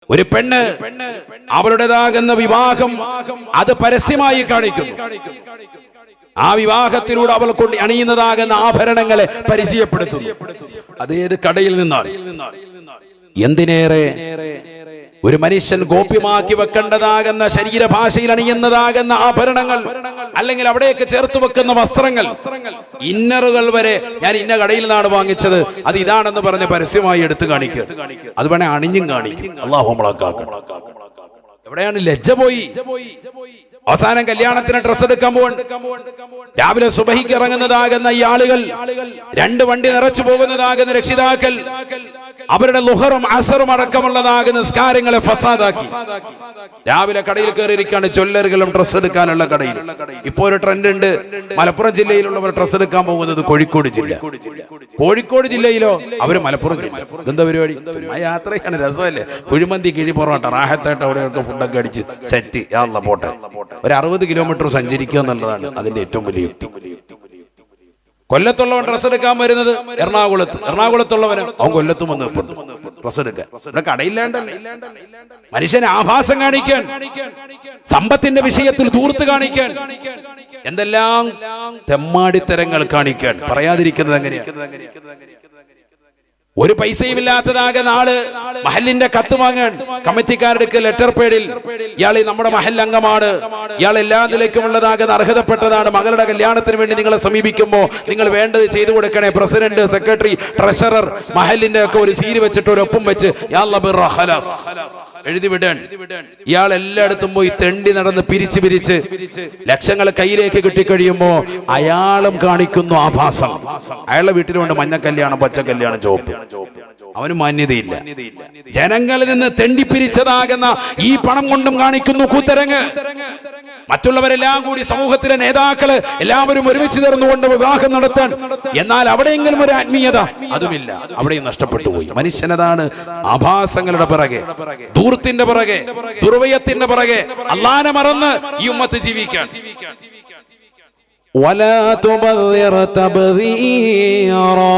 ഒരു പെണ്ണ് അവളുടേതാകുന്ന വിവാഹം അത് പരസ്യമായി കാണിക്കുന്നു. ആ വിവാഹത്തിലൂടെ അവൾ കൊണ്ട് അണിയുന്നതാകുന്ന ആഭരണങ്ങളെ പരിചയപ്പെടുത്തുന്നു. അതേത് കടയിൽ നിന്നാണ്? എന്തിനേറെ ഒരു മനുഷ്യൻ ഗോപ്യമാക്കി വെക്കേണ്ടതാകുന്ന ശരീരഭാഷയിൽ അണിയുന്നതാകുന്ന ആഭരണങ്ങൾ, അല്ലെങ്കിൽ അവിടേക്ക് ചേർത്ത് വെക്കുന്ന വസ്ത്രങ്ങൾ, ഇന്നറുകൾ വരെ ഞാൻ ഇന്ന കടയിൽ നിന്നാണ് വാങ്ങിച്ചത്, അത് ഇതാണെന്ന് പറഞ്ഞ് പരസ്യമായി എടുത്തു കാണിക്കുക. അത് വേണേ അണിഞ്ഞും കാണിക്കും. അല്ലാഹു നമ്മളാക്കാക്കട്ടെ. എവിടെയാണ് ലജ്ജ പോയി? അവസാനം കല്യാണത്തിന് ഡ്രസ് എടുക്കാൻ പോവാൻ രാവിലെ സുബഹിക്ക് ഇറങ്ങുന്നതാകുന്ന ഈ ആളുകൾ, 2 വണ്ടി നിറച്ചു പോകുന്നതാകുന്ന രക്ഷിതാക്കൾ അവരുടെ ലുഹറും അസറും അടക്കമുള്ളതാകുന്ന നിസ്കാരങ്ങളെ ഫസാദാക്കി. രാവിലെ കടയിൽ കയറിയിരിക്കാണ് ജ്വല്ലറികളും ഡ്രസ് എടുക്കാനുള്ള കടയിൽ. ഇപ്പോ ഒരു ട്രെൻഡ് ഉണ്ട്, മലപ്പുറം ജില്ലയിലുള്ളവർ ഡ്രസ് എടുക്കാൻ പോകുന്നത് കോഴിക്കോട് ജില്ല. കോഴിക്കോട് ജില്ലയിലോ അവര് മലപ്പുറം ജില്ല. എന്താ പരിപാടി? ആ യാത്രയാണ്, രസമല്ലേ? കുഴിമന്തി, കിഴി പൊറോട്ട, റാഹത്തായിട്ട് അവിടെയൊക്കെ ഫുഡൊക്കെ അടിച്ച് സെറ്റ് പോട്ടെ. ഒരു 60 കിലോമീറ്റർ സഞ്ചരിക്കുക എന്നുള്ളതാണ് അതിന്റെ ഏറ്റവും വലിയ യുക്തി. കൊല്ലത്തുള്ളവൻ ഡ്രസ് എടുക്കാൻ വരുന്നത് എറണാകുളത്തുള്ളവന് അവൻ കൊല്ലത്തും വന്ന് ഡ്രസ് എടുക്കാൻ. ഇവിടെ കടയില്ലാണ്ടല്ലേ മനുഷ്യനെ ആഭാസം കാണിക്കാൻ, സമ്പത്തിന്റെ വിഷയത്തിൽ ധൂർത്ത് കാണിക്കാൻ, എന്തെല്ലാം തെമ്മാടിത്തരങ്ങൾ കാണിക്കാൻ. പറയാതിരിക്കുന്നത് എങ്ങനെയാണ്? ഒരു പൈസയും ഇല്ലാത്തതാകുന്ന ആള് മഹലിന്റെ കത്ത് വാങ്ങാൻ കമ്മിറ്റിക്കാരുടെ ലെറ്റർ പേഡിൽ ഇയാൾ നമ്മുടെ മഹൽ അംഗമാണ്, ഇയാൾ എല്ലാ നിലയ്ക്കുമുള്ളതാകുന്ന അർഹതപ്പെട്ടതാണ്, മകളുടെ കല്യാണത്തിന് വേണ്ടി നിങ്ങളെ സമീപിക്കുമ്പോൾ നിങ്ങൾ വേണ്ടത് ചെയ്തു കൊടുക്കണേ, പ്രസിഡന്റ്, സെക്രട്ടറി, ട്രഷറർ, മഹലിന്റെ ഒക്കെ ഒരു സീരി വെച്ചിട്ട് ഒരു ഒപ്പം വെച്ച് എഴുതി വിടാൻ. ഇയാൾ എല്ലായിടത്തും പോയി തെണ്ടി നടന്ന് പിരിച്ച് ലക്ഷങ്ങൾ കയ്യിലേക്ക് കിട്ടിക്കഴിയുമ്പോ അയാളും കാണിക്കുന്നു ആഭാസം. അയാളുടെ വീട്ടിലുണ്ട് മഞ്ഞ കല്യാണം, പച്ച കല്യാണം, ചുവപ്പ്. അവന് മാന്യതയില്ല. ജനങ്ങളിൽ നിന്ന് തെണ്ടിപ്പിരിച്ചതാകുന്ന ഈ പണം കൊണ്ടും കാണിക്കുന്നു കൂത്തരങ്ങ്. മറ്റുള്ളവരെല്ലാം കൂടി, സമൂഹത്തിലെ നേതാക്കള് എല്ലാവരും ഒരുമിച്ച് ചേർന്നുകൊണ്ട് വിവാഹം നടത്താൻ, എന്നാൽ അവിടെയെങ്കിലും ഒരു ആത്മീയത അതുമില്ല. അവിടെയും നഷ്ടപ്പെട്ടു പോയി. മനുഷ്യനതാണ് ആഭാസങ്ങളുടെ പിറകെ, ധൂർത്തിന്റെ പിറകെ, ദുർവ്യയത്തിന്റെ പിറകെ, അല്ലാഹനെ മറന്ന് ഈ ഉമ്മത്ത് ജീവിക്കാൻ. വലാ തുബദ്ദിർ തബ്ദീറാ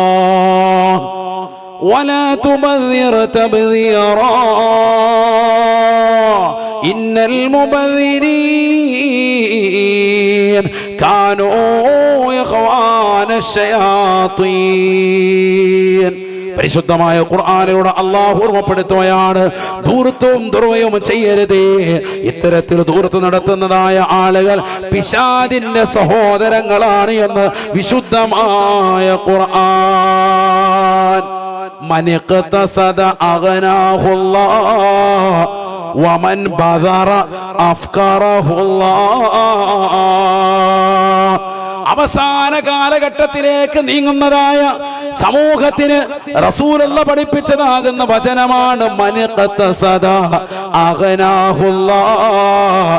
ولا تبذر تبذيرا إن المبذرين كانوا إخوان الشياطين. പരിശുദ്ധമായ ഖുർആനിലൂടെ അല്ലാഹു ഓർമ്മപ്പെടുത്തുകയാണ്, ധൂർത്തും ദുർവ്യവും ചെയ്യരുതേ. ഇത്തരത്തിൽ ധൂർത്ത് നടത്തുന്നതായ ആളുകൾ പിശാചിന്റെ സഹോദരങ്ങളാണ് എന്ന് വിശുദ്ധമായ ഖുർആൻ. من اقتصد أغناه الله ومن بذر أفقره الله. അവസാന കാലഘട്ടത്തിലേക്ക് നീങ്ങുന്നതായ സമൂഹത്തിന് റസൂലുള്ള പഠിപ്പിച്ചതാകുന്ന വചനമാണ് മനിഖതസദ അഗ്നാഹുല്ലാഹ്.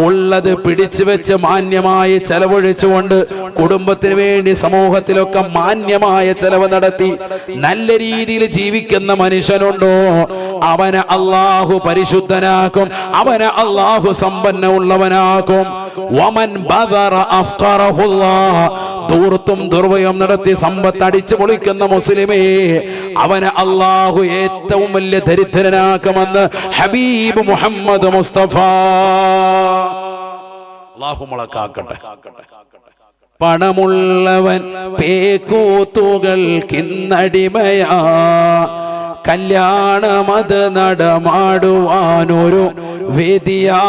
ഉള്ളത് പിടിച്ചു വെച്ച് മാന്യമായി ചെലവഴിച്ചുകൊണ്ട് കുടുംബത്തിന് വേണ്ടി സമൂഹത്തിലൊക്കെ മാന്യമായ ചെലവ് നടത്തി നല്ല രീതിയിൽ ജീവിക്കുന്ന മനുഷ്യനുണ്ടോ, അവനെ അല്ലാഹു പരിശുദ്ധനാക്കും, അവനെ അല്ലാഹു സമ്പന്ന ഉള്ളവനാക്കും. വമൻ ബദറ അഫ്ഖറഹുല്ലാഹ്. ധൂർത്തും ദുർവ്യയം നടത്തി സമ്പത്ത് അടിച്ചു പൊളിക്കുന്ന മുസ്ലിമേ, അവനെ അല്ലാഹു ഏറ്റവും വലിയ ദരിദ്രനാക്കുമെന്ന് ഹബീബ് മുഹമ്മദ് മുസ്തഫ. അല്ലാഹു മുളക്കാക്കട്ടെ. പണമുള്ളവൻ പേക്കൂത്തുകൾക്കിന്നടിമയാ, കല്യാണമത് നടമാടുവാനൊരു വേദിയാ.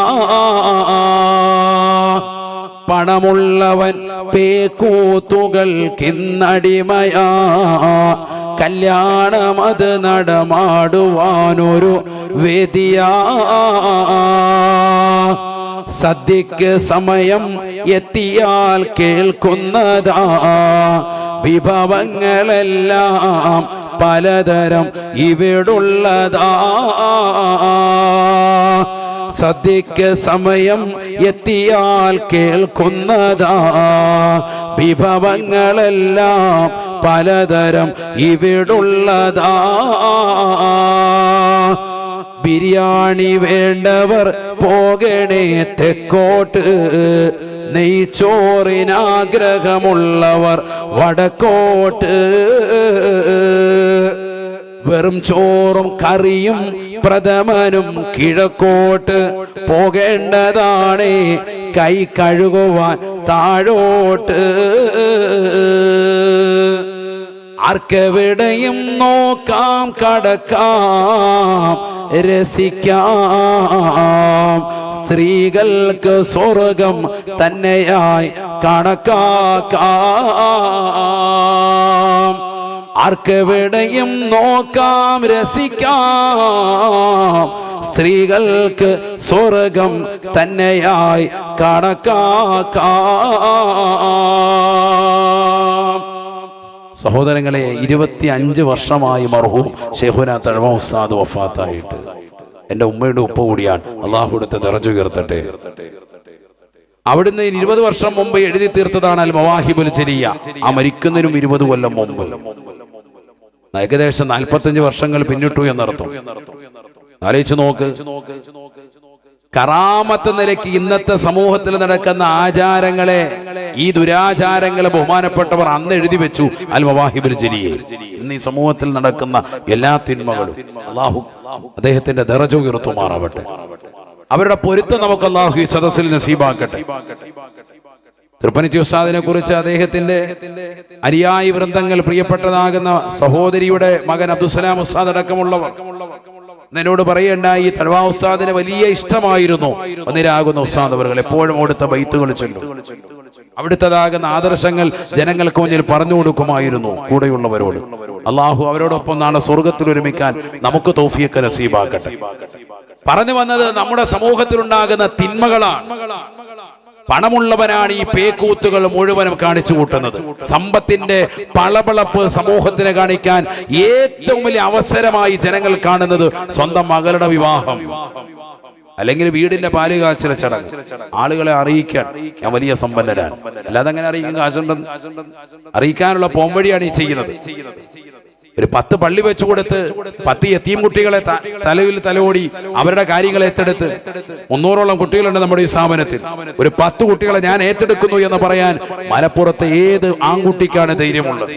പണമുള്ളവൻ പേക്കൂത്തുകൾക്കിന്നടിമയാ, കല്യാണമത് നടമാടുവാനൊരു വേദിയാ. സദ്യക്ക് സമയം എത്തിയാൽ കേൾക്കുന്നതാ, വിഭവങ്ങളെല്ലാം പലതരം ഇവിടുള്ളതാ. സദ്യക്ക് സമയം എത്തിയാൽ കേൾക്കുന്നതാ, വിഭവങ്ങളെല്ലാം പലതരം ഇവിടുള്ളതാ. ബിരിയാണി വേണ്ടവർ പോകണേ തെക്കോട്ട്, നെയ്ച്ചോറിനാഗ്രഹമുള്ളവർ വടക്കോട്ട്. വെറും ചോറും കറിയും പ്രഥമനും കിഴക്കോട്ട് പോകേണ്ടതാണ് കൈ കഴുകുവാൻ താഴോട്ട്. ആർക്കെവിടെയും നോക്കാം കടക്കാം രസിക്കാം സ്ത്രീകൾക്ക് സ്വർഗം തന്നെയായി കണക്കാക്കാം. ആർക്കെവിടെയും നോക്കാം രസിക്കാം സ്ത്രീകൾക്ക് സ്വർഗം തന്നെയായി കണക്കാക്കാം. സഹോദരങ്ങളെ, 25 വർഷമായി മർഹൂം ശൈഖുനാ തഴവ ഉസ്താദ് വഫാത്തായിട്ട്. എൻ്റെ ഉമ്മയുടെ ഉപ്പ കൂടിയാണ്. അള്ളാഹു കൊടുത്ത ദറജ ഉയർത്തട്ടെ. അവിടുന്ന് 20 വർഷം മുമ്പ് എഴുതി തീർത്തതാണ് അൽ മവാഹിബുൽ ജലിയ. ആ മരിക്കുന്നതിനും 20 കൊല്ലം മുമ്പ്. ഏകദേശം 45 വർഷങ്ങൾ പിന്നിട്ടു എന്നർത്ഥം. ആലോചിച്ച് നോക്ക്. കറാമത്ത് നിലയ്ക്ക് ഇന്നത്തെ സമൂഹത്തിൽ നടക്കുന്ന ആചാരങ്ങളെ, ഈ ദുരാചാരങ്ങളെ ബഹുമാനപ്പെട്ടവർ അന്ന് എഴുതി വെച്ചു അൽ മവാഹിബുൽ ജലിയയിൽ. ഇന്ന് ഈ സമൂഹത്തിൽ നടക്കുന്ന എല്ലാ തിന്മകളും അല്ലാഹു അദ്ദേഹത്തിന്റെ ദറജ ഉയർത്തുമാറാവട്ടെ. അവരുടെ പൊരുത്തം നമുക്ക് അല്ലാഹു ഈ സദസ്സിൽ നസീബാക്കട്ടെ. തൃപ്പനിച്ചി ഉസ്താദിനെ കുറിച്ച് അദ്ദേഹത്തിന്റെ അനുയായി വൃന്ദങ്ങൾ, പ്രിയപ്പെട്ടതാകുന്ന സഹോദരിയുടെ മകൻ അബ്ദുസലാം ഉസ്താദ് അടക്കമുള്ളവർ എന്നോട് പറയേണ്ടായി, തഴവാ ഉസ്താദിനെ വലിയ ഇഷ്ടമായിരുന്നു ഒന്നിരാകുന്ന ഉസ്താദ് അവர்கள் എപ്പോഴും അവിടുത്തെ ബൈത്തുകൾ ചൊല്ലും. അവിടുത്തതാകുന്ന ആദർശങ്ങൾ ജനങ്ങൾക്ക് മുന്നിൽ പറഞ്ഞു കൊടുക്കുമായിരുന്നു കൂടെയുള്ളവരോട്. അള്ളാഹു അവരോടൊപ്പം നാളെ സ്വർഗത്തിൽ ഒരുമിക്കാൻ നമുക്ക് തൗഫീഖ് നസീബാക്കട്ടെ. പറഞ്ഞു വന്നത് നമ്മുടെ സമൂഹത്തിലുണ്ടാകുന്ന തിന്മകളാണ്. പണമുള്ളവനാണ് ഈ പേക്കൂത്തുകൾ മുഴുവനും കാണിച്ചു കൂട്ടുന്നത്. സമ്പത്തിന്റെ പളപളപ്പ് സമൂഹത്തിന് കാണിക്കാൻ ഏറ്റവും വലിയ അവസരമായി ജനങ്ങൾ കാണുന്നത് സ്വന്തം മകളുടെ വിവാഹം, അല്ലെങ്കിൽ വീടിന്റെ പാലുകാച്ചില ചടങ്ങ്. ആളുകളെ അറിയിക്കാൻ ഞാൻ വലിയ സമ്പന്നരാണ്, അല്ലാതെ അങ്ങനെ അറിയിക്കാൻ കാശുണ്ടെന്ന് അറിയിക്കാനുള്ള പോംവഴിയാണ് ഈ ചെയ്യുന്നത്. ഒരു 10 പള്ളി വെച്ചു കൊടുത്ത് 10 യതീം കുട്ടികളെ തലയിൽ തലോടി അവരുടെ കാര്യങ്ങൾ ഏറ്റെടുത്ത് 300ഓളം കുട്ടികളുണ്ട് നമ്മുടെ ഈ സ്ഥാപനത്തിൽ. ഒരു 10 കുട്ടികളെ ഞാൻ ഏറ്റെടുക്കുന്നു എന്ന് പറയാൻ മലപ്പുറത്ത് ഏത് ആൺകുട്ടിക്കാണ് ധൈര്യമുള്ളത്?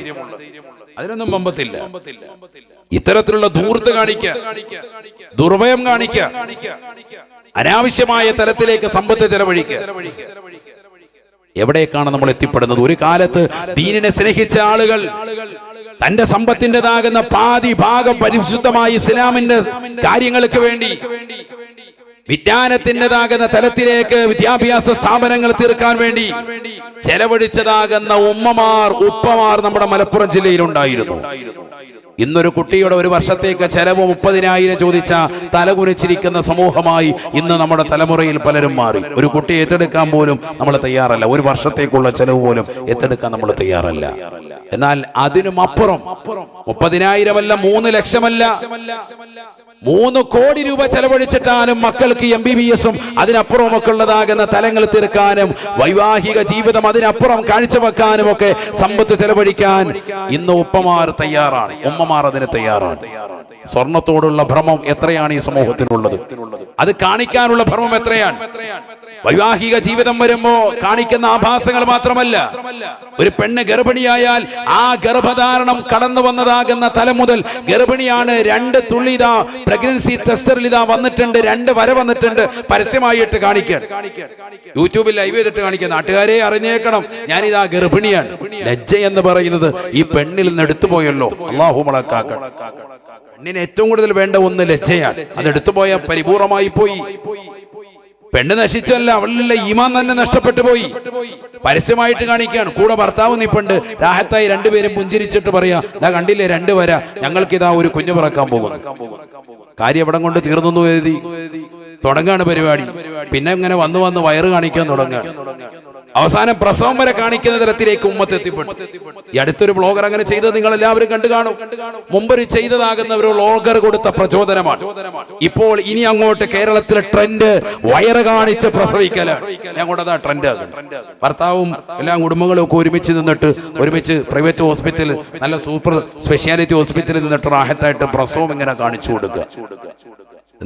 അതിനൊന്നും വമ്പത്തില്ല. ഇത്തരത്തിലുള്ള ധൂർത്ത് കാണിക്കുക, ദുർവയം കാണിക്കുക, അനാവശ്യമായ തലത്തിലേക്ക് സമ്പത്ത് ചെലവഴിക്കുക. എവിടേക്കാണ് നമ്മൾ എത്തിപ്പെടുന്നത്? ഒരു കാലത്ത് ദീനിനെ സ്നേഹിച്ച ആളുകൾ തന്റെ സമ്പത്തിൻ്റെതാകുന്ന പാതി ഭാഗം പരിശുദ്ധമായി ഇസ്ലാമിന്റെ കാര്യങ്ങൾക്ക് വേണ്ടി വിജ്ഞാനത്തിൻ്റെതാകുന്ന തലത്തിലേക്ക് വിദ്യാഭ്യാസ സ്ഥാപനങ്ങൾ തീർക്കാൻ വേണ്ടി ചെലവഴിച്ചതാകുന്ന ഉപ്പമാർ നമ്മുടെ മലപ്പുറം ജില്ലയിലുണ്ടായിരുന്നു. ഇന്നൊരു കുട്ടിയുടെ ഒരു വർഷത്തേക്ക് ചെലവ് 30,000 ചോദിച്ച തലകുനിച്ചിരിക്കുന്ന സമൂഹമായി ഇന്ന് നമ്മുടെ തലമുറയിൽ പലരും മാറി. ഒരു കുട്ടിയെ ഏറ്റെടുക്കാൻ പോലും നമ്മൾ തയ്യാറല്ല. ഒരു വർഷത്തേക്കുള്ള ചെലവ് പോലും ഏറ്റെടുക്കാൻ നമ്മൾ തയ്യാറല്ല. എന്നാൽ അതിനും അപ്പുറം 30,000 അല്ല, 3 ലക്ഷമല്ല, 3 കോടി രൂപ ചെലവഴിച്ചിട്ടാനും മക്കൾക്ക് MBBS-ഉം അതിനപ്പുറം ഒക്കെ ഉള്ളതാകുന്ന തലങ്ങൾ തീർക്കാനും വൈവാഹിക ജീവിതം അതിനപ്പുറം കാഴ്ചവെക്കാനും ഒക്കെ സമ്പത്ത് ചെലവഴിക്കാൻ ഇന്ന് ഉപ്പമാർ തയ്യാറാണ്, ഉമ്മമാർ അതിന് തയ്യാറാണ്. സ്വർണത്തോടുള്ള ഭ്രമം എത്രയാണ് ഈ സമൂഹത്തിനുള്ളത്? അത് കാണിക്കാനുള്ള ഭ്രമം എത്രയാണ്? വൈവാഹിക ജീവിതം വരുമ്പോ കാണിക്കുന്ന ആഭാസങ്ങൾ മാത്രമല്ല, ഒരു പെണ്ണ് ഗർഭിണിയായാൽ ആ ഗർഭധാരണം കടന്നു വന്നതാകുന്ന തലം മുതൽ ഗർഭിണിയാണ്, 2 തുള്ളി ഇതാ പ്രഗ്നൻസി ടെസ്റ്ററിൽ ഇതാ വന്നിട്ടുണ്ട്, 2 വര വന്നിട്ടുണ്ട്, പരസ്യമായിട്ട് കാണിക്കാൻ, യൂട്യൂബിൽ ലൈവ് ചെയ്തിട്ട് കാണിക്കാൻ. നാട്ടുകാരെ അറിഞ്ഞേക്കണം, ഞാനിതാ ഗർഭിണിയാണ്. ലജ്ജ എന്ന് പറയുന്നത് ഈ പെണ്ണിൽ നിന്ന് എടുത്തുപോയല്ലോ. അല്ലാഹു മലക്കാക്കണം. പെണ്ണിന് ഏറ്റവും കൂടുതൽ വേണ്ട ഒന്ന് ലജ്ജയാണ്. അത് എടുത്തുപോയ പരിപൂർണമായി പോയി. പെണ്ണ് നശിച്ചല്ല, അവളിലെ ഈമാൻ തന്നെ നഷ്ടപ്പെട്ടു പോയി. പരസ്യമായിട്ട് കാണിക്കുകയാണ്. കൂടെ ഭർത്താവ് നിപ്പുണ്ട്, രാഹത്തായി 2 പേരും പുഞ്ചിരിച്ചിട്ട് പറയാ, ഇതാ കണ്ടില്ലേ 2 വര, ഞങ്ങൾക്കിതാ ഒരു കുഞ്ഞു പിറക്കാൻ പോകുന്നു. കാര്യം എവിടെ കൊണ്ട് തീർന്നു എഴുതി തുടങ്ങാണ് പരിപാടി. പിന്നെ ഇങ്ങനെ വന്ന് വയറ് കാണിക്കാൻ തുടങ്ങുകയാണ്. അവസാനം പ്രസവം വരെ കാണിക്കുന്ന തരത്തിലേക്ക് ഉമ്മത്ത് എത്തിപ്പെട്ടു. ഈ അടുത്തൊരു ബ്ലോഗർ അങ്ങനെ ചെയ്തത് നിങ്ങൾ എല്ലാവരും കണ്ടു കാണും. മുമ്പൊരു ചെയ്തതാകുന്ന ഒരു വ്ലോഗർ കൊടുത്ത പ്രചോദനമാണ്. ഇപ്പോൾ ഇനി അങ്ങോട്ട് കേരളത്തിലെ ട്രെൻഡ് വയറ് കാണിച്ച് പ്രസവിക്കലാണ്. അങ്ങോട്ടതാ ട്രെൻഡ്. ഭർത്താവും എല്ലാ കുടുംബങ്ങളും ഒക്കെ ഒരുമിച്ച് പ്രൈവറ്റ് ഹോസ്പിറ്റൽ, നല്ല സൂപ്പർ സ്പെഷ്യാലിറ്റി ഹോസ്പിറ്റലിൽ നിന്നിട്ട് റാഹത്തായിട്ട് പ്രസവം ഇങ്ങനെ കാണിച്ചു കൊടുക്കുക.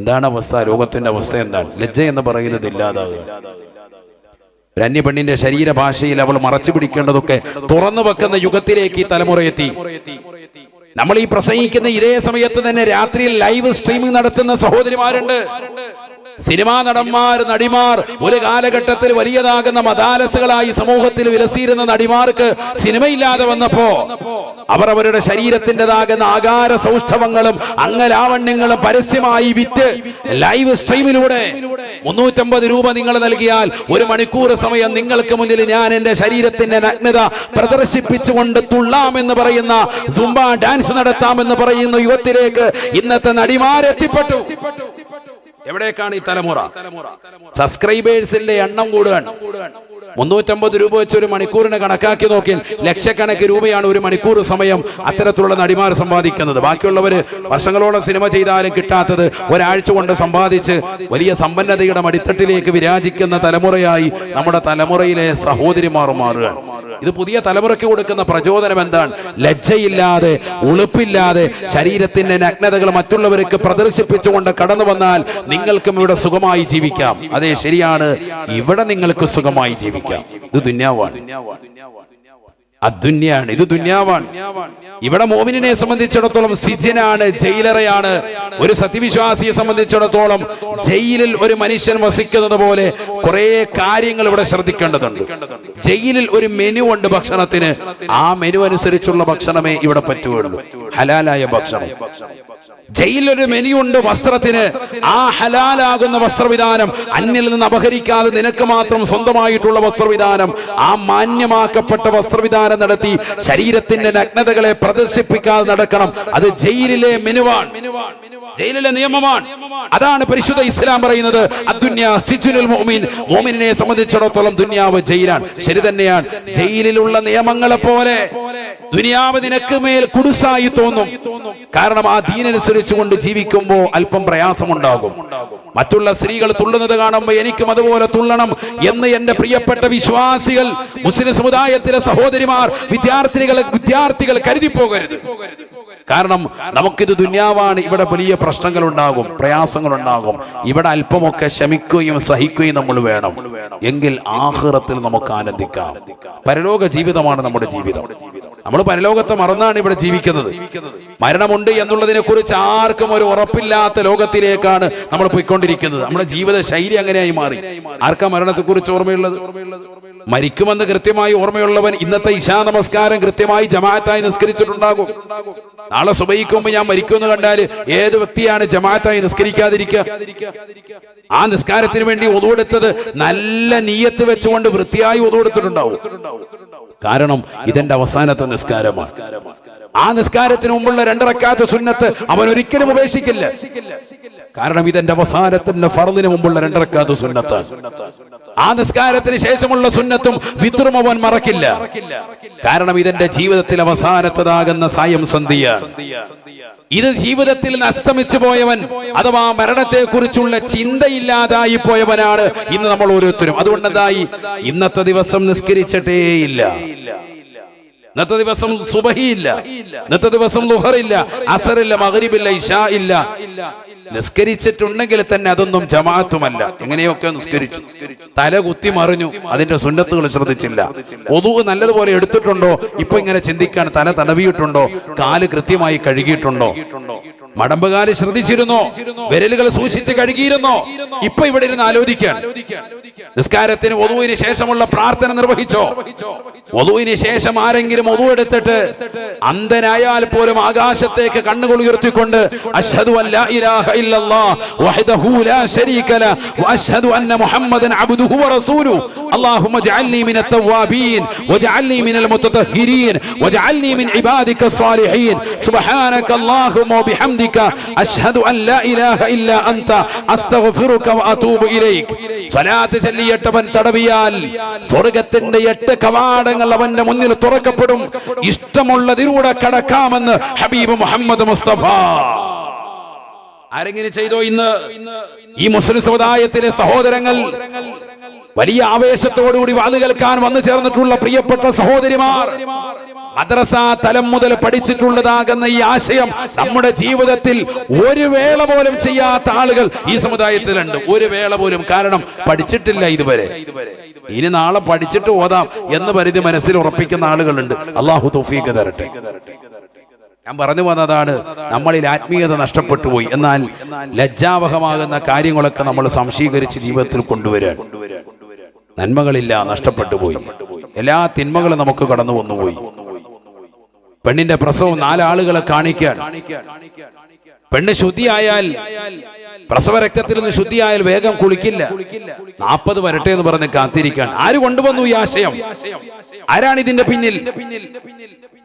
എന്താണ് അവസ്ഥ? ലോകത്തിന്റെ അവസ്ഥ എന്താണ്? ലജ്ജ എന്ന് പറയുന്നത് ഇല്ലാതാവുക. ഒരു അന്യപെണ്ണിന്റെ ശരീരഭാഷയിൽ അവൾ മറച്ചു പിടിക്കേണ്ടതൊക്കെ തുറന്നു വെക്കുന്ന യുഗത്തിലേക്ക് ഈ തലമുറ എത്തി. നമ്മൾ ഈ പ്രസംഗിക്കുന്ന ഇതേ സമയത്ത് തന്നെ രാത്രിയിൽ ലൈവ് സ്ട്രീമിംഗ് നടത്തുന്ന സഹോദരിമാരുണ്ട്. സിനിമാ നടന്മാർ, നടിമാർ ഒരു കാലഘട്ടത്തിൽ വലിയതാകുന്ന മദാലസുകളായി സമൂഹത്തിൽ വിലസിയിരുന്ന നടിമാർക്ക് സിനിമയില്ലാതെ വന്നപ്പോ അവർ അവരുടെ ശരീരത്തിൻ്റെതാകുന്ന ആകാര സൗഷ്ഠവങ്ങളും അംഗലാവണ്യങ്ങളും പരസ്യമായി വിറ്റ് ലൈവ് സ്ട്രീമിലൂടെ 350 രൂപ നിങ്ങൾ നൽകിയാൽ 1 മണിക്കൂർ സമയം നിങ്ങൾക്ക് മുന്നിൽ ഞാൻ എന്റെ ശരീരത്തിന്റെ നഗ്നത പ്രദർശിപ്പിച്ചുകൊണ്ട് തുള്ളാമെന്ന് പറയുന്ന സുംബ ഡാൻസ് നടത്താമെന്ന് പറയുന്ന യുവത്തിലേക്ക് ഇന്നത്തെ നടിമാരെത്തിപ്പെട്ടു. എവിടേക്കാണ് ഈ തലമുറ? സബ്സ്ക്രൈബേഴ്സിന്റെ എണ്ണം കൂടുകയാണ്. 350 രൂപ വെച്ച് 1 മണിക്കൂറിന് കണക്കാക്കി നോക്കിയാൽ ലക്ഷക്കണക്കിന് രൂപയാണ് 1 മണിക്കൂർ സമയം അത്തരത്തിലുള്ള നടിമാർ സമ്പാദിക്കുന്നത്. ബാക്കിയുള്ളവര് വർഷങ്ങളോളം സിനിമ ചെയ്താലും കിട്ടാത്തത് ഒരാഴ്ച കൊണ്ട് സമ്പാദിച്ച് വലിയ സമ്പന്നതയുടെ മടിത്തട്ടിലേക്ക് വിരാജിക്കുന്ന തലമുറയായി നമ്മുടെ തലമുറയിലെ സഹോദരിമാർ മാറുകയാണ്. ഇത് പുതിയ തലമുറയ്ക്ക് കൊടുക്കുന്ന പ്രചോദനം എന്താണ്? ലജ്ജയില്ലാതെ, ഉളുപ്പില്ലാതെ ശരീരത്തിന്റെ നഗ്നതകൾ മറ്റുള്ളവർക്ക് പ്രദർശിപ്പിച്ചുകൊണ്ട് കടന്നു വന്നാൽ നിങ്ങൾക്കും ഇവിടെ സുഖമായി ജീവിക്കാം. അതെ, ശരിയാണ്, ഇവിടെ നിങ്ങൾക്ക് സുഖമായി ജീവിക്കാം. ഇത് ദുന്യാവാണ്, അദ്ദുന്യാണ്, ഇത് ദുന്യാവാണ്. ഇവിടെ മോമിനെ സംബന്ധിച്ചിടത്തോളം സിജനാണ്, ജയിലറയാണ്. ഒരു സത്യവിശ്വാസിയെ സംബന്ധിച്ചിടത്തോളം ജയിലിൽ ഒരു മനുഷ്യൻ വസിക്കുന്നത് പോലെ കുറെ കാര്യങ്ങൾ ഇവിടെ ശ്രദ്ധിക്കേണ്ടതുണ്ട്. ജയിലിൽ ഒരു മെനു ഉണ്ട് ഭക്ഷണത്തിന്. ആ മെനു അനുസരിച്ചുള്ള ഭക്ഷണമേ ഇവിടെ പറ്റുകയുള്ളൂ, ഹലാലായ ഭക്ഷണം. ജയിലൊരു മെനു ഉണ്ട് വസ്ത്രത്തിന്. ആ ഹലാലാകുന്ന വസ്ത്രവിധാനം, അന്യൽ നിന്ന് അപഹരിക്കാതെ നിനക്ക് മാത്രം സ്വന്തമായിട്ടുള്ള വസ്ത്രവിധാനം, ആ മാന്യമാക്കപ്പെട്ട വസ്ത്രവിധാനം നടത്തി ശരീരത്തിന്റെ നഗ്നതകളെ പ്രദർശിപ്പിക്കാതെ നടക്കണം. അത് ജയിലിലെ മെനുവാണ്, ജയിലിലെ നിയമമാണ്. അതാണ് പരിശുദ്ധ ഇസ്ലാം പറയുന്നത് അദ്ദുന്യാ സിജ്നുൽ മുഅ്മിൻ. മുഅ്മിനെ സംബന്ധിച്ചിടത്തോളം ദുനിയാവ് ജയിലാണ്. ശരി തന്നെയാണ്. ജയിലിലുള്ള നിയമങ്ങളെ പോലെ ദുനിയാവ് നിനക്ക് മേൽ കുടുസായി തോന്നും. കാരണം ആ ദീനനുസരിച്ച് കൊണ്ട് ജീവിക്കുമ്പോൾ അല്പം പ്രയാസമുണ്ടാകും. മറ്റുള്ള സ്ത്രീകൾ തുള്ളുന്നത് കാണുമ്പോൾ എനിക്കും അതുപോലെ തുള്ളണം എന്ന് എന്റെ പ്രിയപ്പെട്ട വിശ്വാസികൾ, മുസ്ലിം സമുദായത്തിലെ സഹോദരിമാർ, വിദ്യാർത്ഥികൾ കരുതി പോകരുത്. കാരണം നമുക്കിത് ദുന്യാവാണ്. ഇവിടെ വലിയ പ്രശ്നങ്ങൾ ഉണ്ടാകും, പ്രയാസങ്ങൾ ഉണ്ടാകും. ഇവിടെ അല്പമൊക്കെ ക്ഷമിക്കുകയും സഹിക്കുകയും നമ്മൾ വേണം. എങ്കിൽ ആഖിറത്തിൽ നമുക്ക് ആനന്ദിക്കാം. പരലോക ജീവിതമാണ് നമ്മുടെ ജീവിതം. നമ്മൾ പരലോകത്തെ മറന്നാണ് ഇവിടെ ജീവിക്കുന്നത്. മരണമുണ്ട് എന്നുള്ളതിനെ കുറിച്ച് ആർക്കും ഒരു ഉറപ്പില്ലാത്ത ലോകത്തിലേക്കാണ് നമ്മൾ പോയിക്കൊണ്ടിരിക്കുന്നത്. നമ്മുടെ ജീവിത ശൈലി അങ്ങനെയായി മാറി. ആർക്കാ മരണത്തെ കുറിച്ച് ഓർമ്മയുള്ളത്? മരിക്കുമെന്ന് കൃത്യമായി ഓർമ്മയുള്ളവൻ ഇന്നത്തെ ഇശാ നമസ്കാരം കൃത്യമായി ജമാഅത്തായി നിസ്കരിച്ചിട്ടുണ്ടാകും. നാളെ സുബഹിക്കുമ്പോ ഞാൻ മരിക്കുമെന്ന് കണ്ടാൽ ഏത് വ്യക്തിയാണ് ജമാഅത്തായി നിസ്കരിക്കാതിരിക്കുക? ആ നിസ്കാരത്തിന് വേണ്ടി ഒതുവെടുത്തത് നല്ല നീയത്ത് വെച്ചുകൊണ്ട് വൃത്തിയായി ഒതുവെടുത്തിട്ടുണ്ടാവും. കാരണം ഇതെന്റെ അവസാനത്തെ നിസ്കാരമാണ്. ആ നിസ്കാരത്തിന് മുമ്പുള്ള 2 റക്അത്ത് സുന്നത്ത് അവൻ ഒരിക്കലും ഉപേക്ഷിക്കില്ല. കാരണം ഇതെന്റെ അവസാനത്തിന്റെ ഫർദിന് മുമ്പുള്ള 2 റക്അത്ത് സുന്നത്താണ്. ആ നിസ്കാരത്തിന് ശേഷമുള്ള സുന്നത്തും വിത്റും അവൻ മറക്കില്ല. കാരണം ഇതെന്റെ ജീവിതത്തിൽ അവസാനത്തതാകുന്ന സായം സന്ധ്യ. ഇത് ജീവിതത്തിൽ അസ്തമിച്ചു പോയവൻ അഥവാ മരണത്തെ കുറിച്ചുള്ള ചിന്തയില്ലാതായി പോയവനാണ് ഇന്ന് നമ്മൾ ഓരോരുത്തരും. അതുകൊണ്ടെന്തായി? ഇന്നത്തെ ദിവസം നിസ്കരിച്ചിട്ടേയില്ല, ഇന്നത്തെ ദിവസം സുബഹിയില്ല, ഇന്നത്തെ ദിവസം ളുഹറില്ല, അസറില്ല, മഗ്രിബില്ല, ഇശാ ഇല്ല. നിസ്കരിച്ചിട്ടുണ്ടെങ്കിൽ തന്നെ അതൊന്നും ജമാഅത്തുമല്ല. എങ്ങനെയൊക്കെ നിസ്കരിച്ചു, തല കുത്തി മറിഞ്ഞു, അതിന്റെ സുന്നത്തുകൾ ശ്രദ്ധിച്ചില്ല. ഒദു നല്ലതുപോലെ എടുത്തിട്ടുണ്ടോ? ഇപ്പൊ ഇങ്ങനെ ചിന്തിക്കാൻ, തല തടവിയിട്ടുണ്ടോ? കാല് കൃത്യമായി കഴുകിയിട്ടുണ്ടോ? മടമ്പുകാല് ശ്രദ്ധിച്ചിരുന്നോ? വിരലുകൾ സൂക്ഷിച്ച് കഴുകിയിരുന്നോ? ഇപ്പൊ ഇവിടെ ഇരുന്ന് ആലോചിക്കാൻ. നിസ്കാരത്തിന് ഒദുവിന് ശേഷമുള്ള പ്രാർത്ഥന നിർവഹിച്ചോ? ഒദുവിന് ശേഷം ആരെങ്കിലും ഒദു എടുത്തിട്ട് അന്ധനായാൽ പോലും ആകാശത്തേക്ക് കണ്ണുകൾ ഉയർത്തിക്കൊണ്ട് അശ്ഹദു അല്ലാ ഇലാഹ ഇല്ലല്ലാഹ് വഹ്ദഹു ലാ ശരീക ലഹു വഅശ്ഹദു അന്ന മുഹമ്മദൻ അബ്ദുഹു വറസൂലുഹു അല്ലാഹുമ്മ ജഅൽനി മിനത് തവ്വാബീൻ വജഅൽനി മിനൽ മുതതഹിരീൻ വജഅൽനി മിൻ ഇബാദിക സ്വാലിഹീൻ സുബ്ഹാനക അല്ലാഹുമ്മ വബിഹംദിക അശ്ഹദു അൻ ലാ ഇലാഹ ഇല്ലാ അൻത അസ്തഗ്ഫിറുക വഅതൂബു ഇലൈക്. സ്വലാത്ത് ചൊല്ലിയിട്ടവൻ തടവിയാൽ സ്വർഗ്ഗത്തിന്റെ 8 കവാടങ്ങൾ അവന്റെ മുന്നിൽ തുറക്കപ്പെടും. ഇഷ്ടമുള്ളതിലൂടെ കടക്കാമെന്ന് ഹബീബ് മുഹമ്മദ് മുസ്തഫ. ആരെങ്കിലും ചെയ്തോ? ഇന്ന് ഈ മുസ്ലിം സമുദായത്തിലെ സഹോദരങ്ങൾ, വലിയ ആവേശത്തോടുകൂടി വാത് കേൾക്കാൻ വന്നു ചേർന്നിട്ടുള്ള പ്രിയപ്പെട്ട സഹോദരിമാർ, മദ്രസ തലം മുതൽ പഠിച്ചിട്ടുള്ളതാകുന്ന ഈ ആശയം നമ്മുടെ ജീവിതത്തിൽ ഒരു വേള പോലും ചെയ്യാത്ത ആളുകൾ ഈ സമുദായത്തിലുണ്ട്. ഒരു വേള പോലും. കാരണം പഠിച്ചിട്ടില്ല ഇതുവരെ. ഇനി നാളെ പഠിച്ചിട്ട് ഓതാം എന്ന് പരിധി മനസ്സിൽ ഉറപ്പിക്കുന്ന ആളുകളുണ്ട്. അള്ളാഹു തൗഫീഖ് തരട്ടെ. ഞാൻ പറഞ്ഞു വന്നതാണ്, നമ്മളിൽ ആത്മീയത നഷ്ടപ്പെട്ടു പോയി. എന്നാൽ ലജ്ജാവഹമാകുന്ന കാര്യങ്ങളൊക്കെ നമ്മൾ സംശീകരിച്ച് ജീവിതത്തിൽ കൊണ്ടുവരാൻ. നന്മകളില്ല, നഷ്ടപ്പെട്ടു പോയി. എല്ലാ തിന്മകളും നമുക്ക് കടന്നു വന്നുപോയി. പെണ്ണിന്റെ പ്രസവം 4 ആളുകളെ കാണിക്കാൻ. പെണ്ണ് ശുദ്ധിയായാൽ, പ്രസവ രക്തത്തിൽ നിന്ന് ശുദ്ധിയായാൽ വേഗം കുളിക്കില്ല. 40 വരട്ടെ എന്ന് പറഞ്ഞ് കാത്തിരിക്കാൻ. ആര് കൊണ്ടുവന്നു ഈ ആശയം? ആരാണ് ഇതിന്റെ പിന്നിൽ?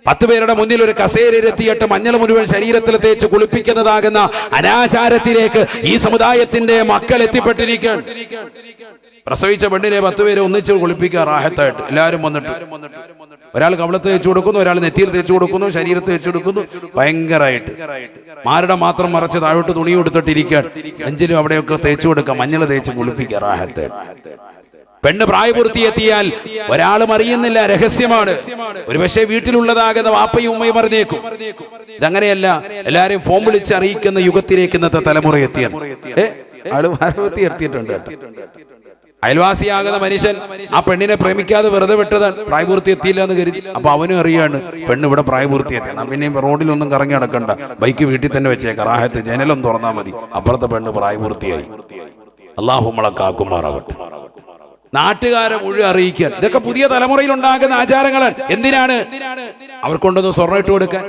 10 പേരുടെ മുന്നിൽ ഒരു കസേരയെത്തിയിട്ട് മഞ്ഞൾ മുഴുവൻ ശരീരത്തിൽ തേച്ച് കുളിപ്പിക്കുന്നതാകുന്ന അനാചാരത്തിലേക്ക് ഈ സമുദായത്തിന്റെ മക്കൾ എത്തിപ്പെട്ടിരിക്കുകയാണ്. പ്രസവിച്ച പെണ്ണിനെ 10 പേരെ ഒന്നിച്ച് കുളിപ്പിക്കുക റാഹത്തായിട്ട്. എല്ലാവരും വന്നിട്ട് ഒരാൾ കവളത്ത് തേച്ചു കൊടുക്കുന്നു, ഒരാൾ നെറ്റിയിൽ തേച്ചു കൊടുക്കുന്നു, ശരീരത്ത് തേച്ചു കൊടുക്കുന്നു. ഭയങ്കരമായിട്ട് മാരുടെ മാത്രം മറച്ച് താഴോട്ട് തുണി കൊടുത്തിട്ടിരിക്കാൻ. നെഞ്ചിലും അവിടെയൊക്കെ തേച്ചു കൊടുക്കുക, മഞ്ഞൾ തേച്ച് കുളിപ്പിക്കുക റാഹത്തായിട്ട്. പെണ്ണ് പ്രായപൂർത്തിയെത്തിയാൽ ഒരാളും അറിയുന്നില്ല, രഹസ്യമാണ്. ഒരുപക്ഷെ വീട്ടിലുള്ളതാകുന്ന വാപ്പയും ഉമ്മയും അറിഞ്ഞേക്കും. ഇതങ്ങനെയല്ല, എല്ലാരെയും ഫോൺ വിളിച്ച് അറിയിക്കുന്ന യുഗത്തിലേക്ക് ഇന്നത്തെ തലമുറ എത്തിയാണ്. ആള് ഭാരവത്തി എത്തിയിട്ടുണ്ട്. അയൽവാസിയാകുന്ന മനുഷ്യൻ ആ പെണ്ണിനെ പ്രേമിക്കാതെ വെറുതെ വിട്ടതാണ്, പ്രായപൂർത്തി എത്തിയില്ല എന്ന് കരുതി. അപ്പൊ അവനും അറിയാണ് പെണ്ണ് ഇവിടെ പ്രായപൂർത്തി എത്തിയാണ്. പിന്നെ റോഡിലൊന്നും കറങ്ങി നടക്കണ്ട, ബൈക്ക് വീട്ടിൽ തന്നെ വെച്ചേക്കാം, റാഹത്ത് ജനലൊന്നും തുറന്നാൽ മതി. അപ്പുറത്തെ പെണ്ണ് പ്രായപൂർത്തിയായി. അല്ലാഹു നമ്മളെ കാക്കുമാറാവട്ടെ. നാട്ടുകാരെ മുഴുവൻ അറിയിക്കാൻ. ഇതൊക്കെ പുതിയ തലമുറയിൽ ഉണ്ടാകുന്ന ആചാരങ്ങളാണ്. എന്തിനാണ്? അവർക്കൊണ്ടൊന്ന് സ്വർണ്ണം ഇട്ട് കൊടുക്കാൻ.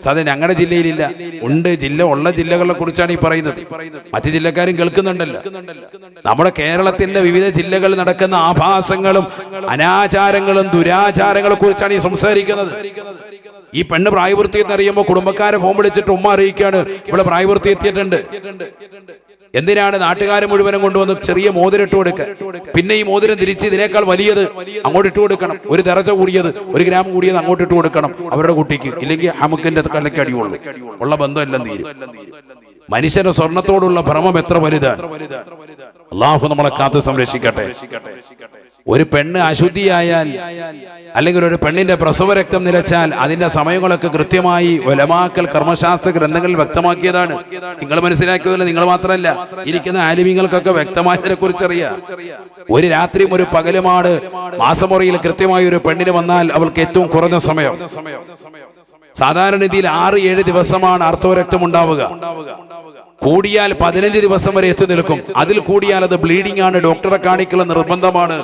സാധനം ഞങ്ങളുടെ ജില്ലയിലില്ല, ഉണ്ട്. ഉള്ള ജില്ലകളെ കുറിച്ചാണ് ഈ പറയുന്നത്. മറ്റു ജില്ലക്കാരും കേൾക്കുന്നുണ്ടല്ലോ. നമ്മുടെ കേരളത്തിന്റെ വിവിധ ജില്ലകളിൽ നടക്കുന്ന ആഭാസങ്ങളും അനാചാരങ്ങളും ദുരാചാരങ്ങളെ കുറിച്ചാണ് ഈ സംസാരിക്കുന്നത്. ഈ പെണ്ണ് പ്രായപൂർത്തി എന്നറിയുമ്പോൾ കുടുംബക്കാരെ ഫോൺ വിളിച്ചിട്ട് ഉമ്മ അറിയിക്കാണ് ഇവിടെ പ്രായപൂർത്തി എത്തിയിട്ടുണ്ട്. എന്തിനാണ്? നാട്ടുകാരെ മുഴുവനും കൊണ്ടുവന്ന് ചെറിയ മോതിരം ഇട്ട് കൊടുക്കുക. പിന്നെ ഈ മോതിരം തിരിച്ച് ഇതിനേക്കാൾ വലിയത് അങ്ങോട്ട് ഇട്ട് കൊടുക്കണം. ഒരു ദറജ കൂടിയത്, 1 ഗ്രാം കൂടിയത് അങ്ങോട്ട് ഇട്ട് കൊടുക്കണം അവരുടെ കുട്ടിക്ക്. ഇല്ലെങ്കിൽ ഹമുക്കിന്റെ കലക്ക് അടിയുള്ളൂ. ഉള്ള ബന്ധം എല്ലാം തീരും. മനുഷ്യന്റെ സ്വർണത്തോടുള്ള ഭ്രമം എത്ര വലുതാണ്. അല്ലാഹു നമ്മളെ കാത്ത് സംരക്ഷിക്കട്ടെ. ഒരു പെണ്ണ് അശുദ്ധിയായാൽ, അല്ലെങ്കിൽ ഒരു പെണ്ണിന്റെ പ്രസവ രക്തം നിലച്ചാൽ അതിന്റെ സമയങ്ങളൊക്കെ കൃത്യമായി ഉലമാക്കൾ കർമ്മശാസ്ത്ര ഗ്രന്ഥങ്ങളിൽ വ്യക്തമാക്കിയതാണ്. നിങ്ങൾ മനസ്സിലാക്കിയതല്ല, നിങ്ങൾ മാത്രമല്ല, ഇരിക്കുന്ന ആലിമീങ്ങൾക്കൊക്കെ വ്യക്തമായതിനെ കുറിച്ച് അറിയാം. ഒരു രാത്രിയും ഒരു പകലുമാണ് മാസമുറയിൽ കൃത്യമായി ഒരു പെണ്ണിന് വന്നാൽ അവൾക്ക് ഏറ്റവും കുറഞ്ഞ സമയം. സാധാരണ രീതിയിൽ 6-7 ദിവസമാണ് ആർത്തവരക്തം ഉണ്ടാവുക. കൂടിയാൽ 15 ദിവസം വരെ എത്തി നിൽക്കും. അതിൽ കൂടിയാൽ അത് ബ്ലീഡിംഗ് ആണ്, ഡോക്ടറെ കാണിക്കൽ നിർബന്ധമാണ്.